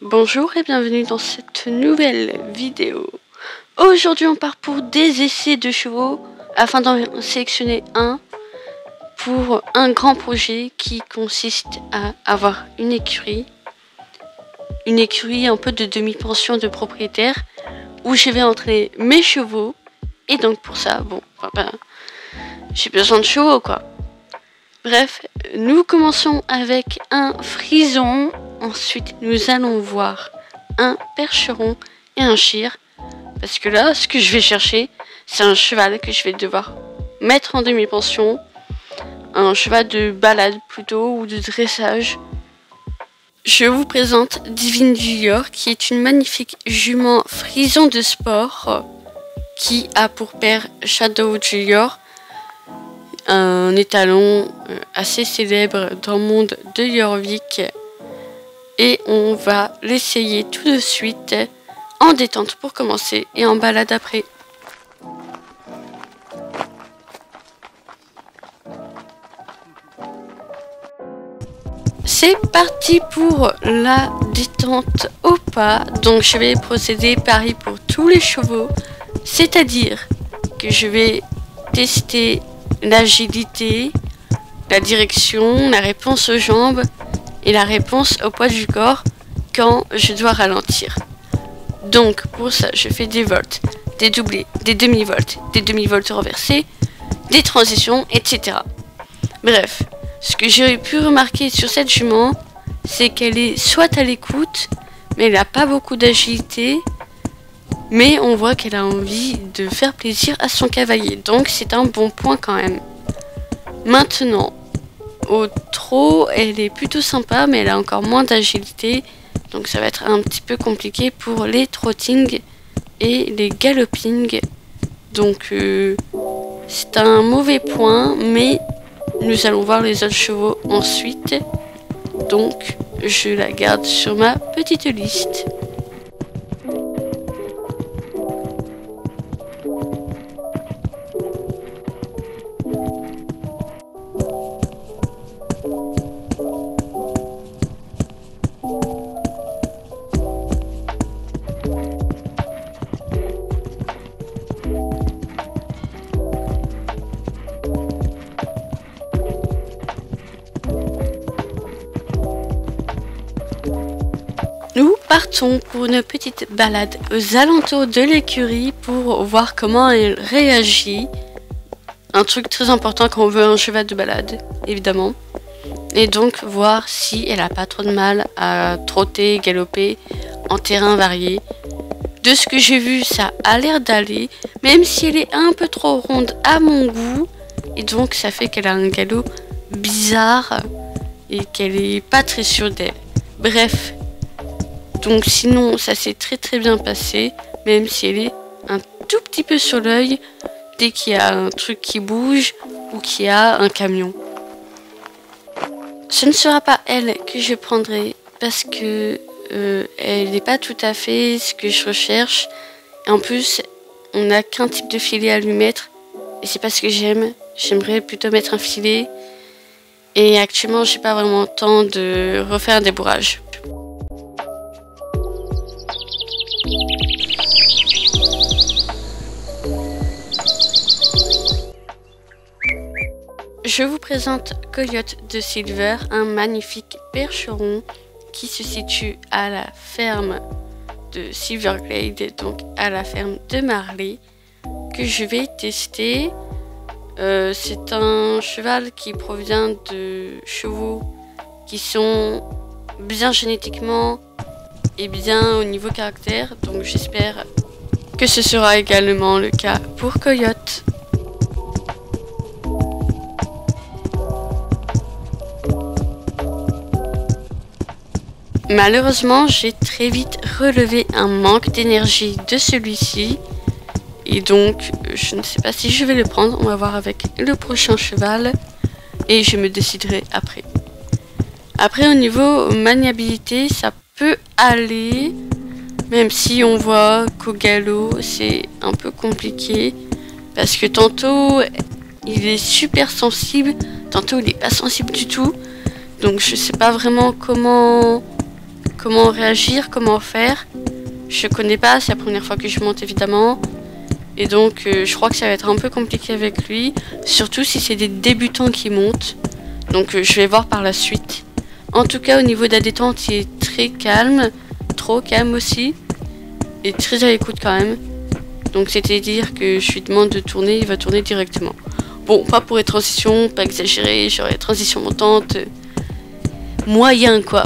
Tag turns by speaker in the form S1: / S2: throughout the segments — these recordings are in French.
S1: Bonjour et bienvenue dans cette nouvelle vidéo. Aujourd'hui on part pour des essais de chevaux afin d'en sélectionner un pour un grand projet qui consiste à avoir une écurie un peu de demi-pension de propriétaire où je vais entraîner mes chevaux et donc pour ça j'ai besoin de chevaux quoi. Bref, nous commençons avec un frison. Ensuite, nous allons voir un percheron et un shire. Parce que là, ce que je vais chercher, c'est un cheval que je vais devoir mettre en demi-pension. Un cheval de balade plutôt, ou de dressage. Je vous présente Divine Junior, qui est une magnifique jument frison de sport, qui a pour père Shadow Junior, un étalon assez célèbre dans le monde de Jorvik. Et on va l'essayer tout de suite en détente pour commencer et en balade après. C'est parti pour la détente au pas. Donc je vais procéder pareil pour tous les chevaux. C'est-à-dire que je vais tester l'agilité, la direction, la réponse aux jambes et la réponse au poids du corps quand je dois ralentir. Donc pour ça je fais des volts, des doublés, des demi-volts renversés, des transitions, etc. Bref, ce que j'ai pu remarquer sur cette jument, c'est qu'elle est soit à l'écoute, mais elle n'a pas beaucoup d'agilité, mais on voit qu'elle a envie de faire plaisir à son cavalier, donc c'est un bon point quand même. Maintenant, au trot, elle est plutôt sympa, mais elle a encore moins d'agilité. Donc ça va être un petit peu compliqué pour les trottings et les gallopings. Donc c'est un mauvais point, mais nous allons voir les autres chevaux ensuite. Donc je la garde sur ma petite liste. Nous partons pour une petite balade aux alentours de l'écurie pour voir comment elle réagit. Un truc très important quand on veut un cheval de balade, évidemment. Et donc voir si elle n'a pas trop de mal à trotter, galoper en terrain varié. De ce que j'ai vu, ça a l'air d'aller, même si elle est un peu trop ronde à mon goût. Et donc ça fait qu'elle a un galop bizarre et qu'elle est pas très sûre d'elle. Bref. Donc sinon ça s'est très bien passé, même si elle est un tout petit peu sur l'œil dès qu'il y a un truc qui bouge ou qu'il y a un camion. Ce ne sera pas elle que je prendrai parce que elle n'est pas tout à fait ce que je recherche. Et en plus on n'a qu'un type de filet à lui mettre et c'est pas ce que j'aime. J'aimerais plutôt mettre un filet et actuellement j'ai pas vraiment le temps de refaire un débourrage. Je vous présente Coyote de Silver, un magnifique percheron qui se situe à la ferme de Silverglade, donc à la ferme de Marley, que je vais tester. C'est un cheval qui provient de chevaux qui sont bien génétiquement et bien au niveau caractère, donc j'espère que ce sera également le cas pour Coyote. Malheureusement, j'ai très vite relevé un manque d'énergie de celui-ci. Et donc, je ne sais pas si je vais le prendre. On va voir avec le prochain cheval. Et je me déciderai après. Après, au niveau maniabilité, ça peut aller, même si on voit qu'au galop c'est un peu compliqué, parce que tantôt il est super sensible, tantôt il n'est pas sensible du tout, donc je sais pas vraiment comment réagir, comment faire. Je connais pas, c'est la première fois que je monte évidemment, et donc je crois que ça va être un peu compliqué avec lui, surtout si c'est des débutants qui montent, donc je vais voir par la suite. En tout cas au niveau de la détente il est très calme, trop calme aussi, et très à l'écoute quand même, donc c'est-à-dire que je lui demande de tourner, il va tourner directement. Bon, pas pour les transitions, pas exagéré, genre les transitions montantes, moyen quoi.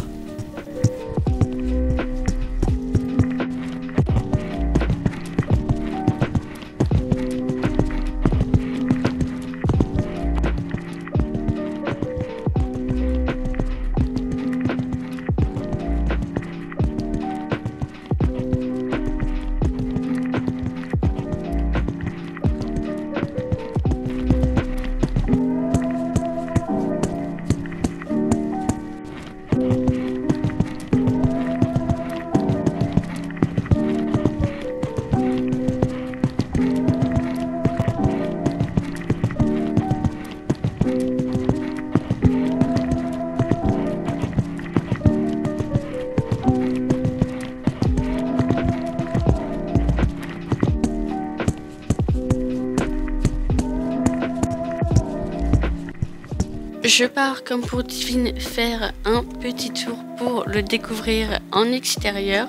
S1: Je pars comme pour Divine faire un petit tour pour le découvrir en extérieur.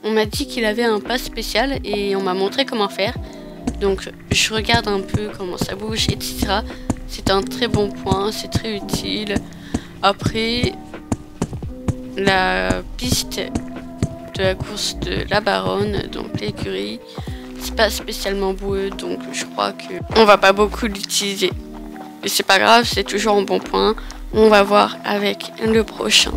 S1: On m'a dit qu'il avait un pass spécial et on m'a montré comment faire. Donc je regarde un peu comment ça bouge, etc. C'est un très bon point, c'est très utile. Après, la piste de la course de la Baronne, donc l'écurie, c'est pas spécialement boueux, donc je crois qu'on va pas beaucoup l'utiliser. Mais c'est pas grave, c'est toujours un bon point. On va voir avec le prochain.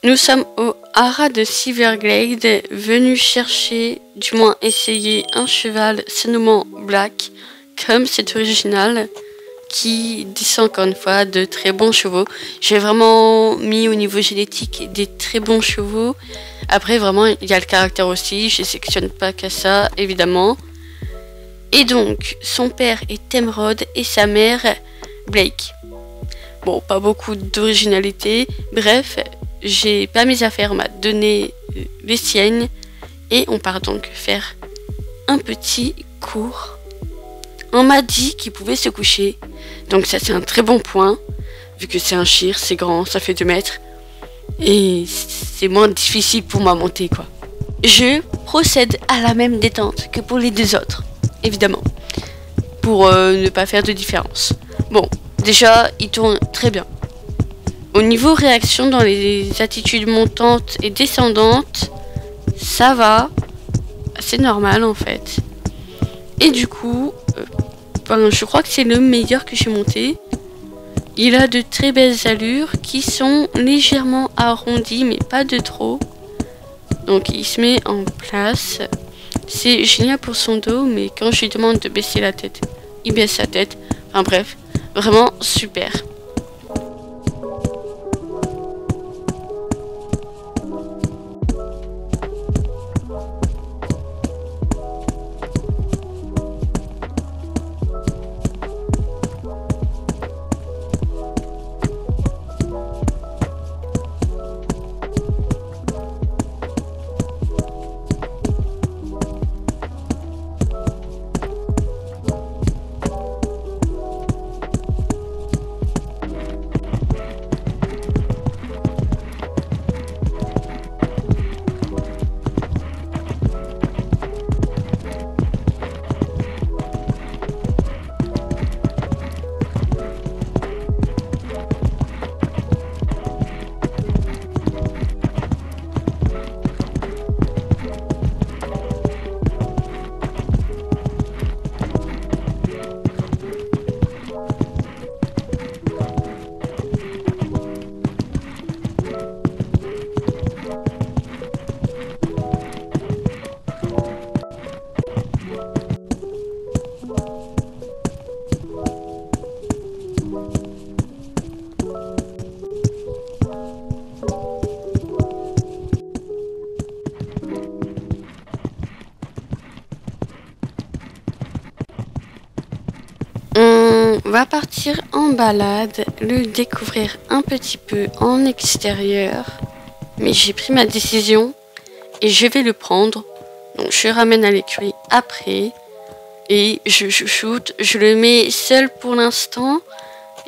S1: Nous sommes au haras de Silverglade, venus chercher, du moins essayer un cheval se nommant Black, comme c'est original, qui descend encore une fois de très bons chevaux. J'ai vraiment mis au niveau génétique des très bons chevaux. Après vraiment il y a le caractère aussi, je sélectionne pas qu'à ça évidemment. Et donc son père est Emerald et sa mère Blake. Bon, pas beaucoup d'originalité, bref, j'ai pas mes affaires, on m'a donné les siennes et on part donc faire un petit cours. On m'a dit qu'il pouvait se coucher, donc ça c'est un très bon point, vu que c'est un shire, c'est grand, ça fait 2 mètres, et c'est moins difficile pour moi à monter quoi. Je procède à la même détente que pour les 2 autres, évidemment, pour ne pas faire de différence. Bon, déjà il tourne très bien. Au niveau réaction dans les attitudes montantes et descendantes, ça va, c'est normal en fait. Et du coup, je crois que c'est le meilleur que j'ai monté. Il a de très belles allures qui sont légèrement arrondies, mais pas de trop. Donc il se met en place. C'est génial pour son dos, mais quand je lui demande de baisser la tête, il baisse sa tête. Enfin bref, vraiment super. on va partir en balade, le découvrir un petit peu en extérieur. Mais j'ai pris ma décision et je vais le prendre. Donc je ramène à l'écurie après. Et je chouchoute, je le mets seul pour l'instant.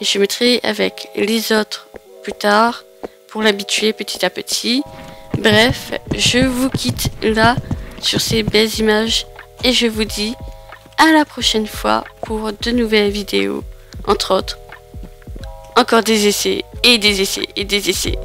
S1: Et je mettrai avec les autres plus tard pour l'habituer petit à petit. Bref, je vous quitte là sur ces belles images. Et je vous dis à la prochaine fois pour de nouvelles vidéos. Entre autres, encore des essais et des essais et des essais.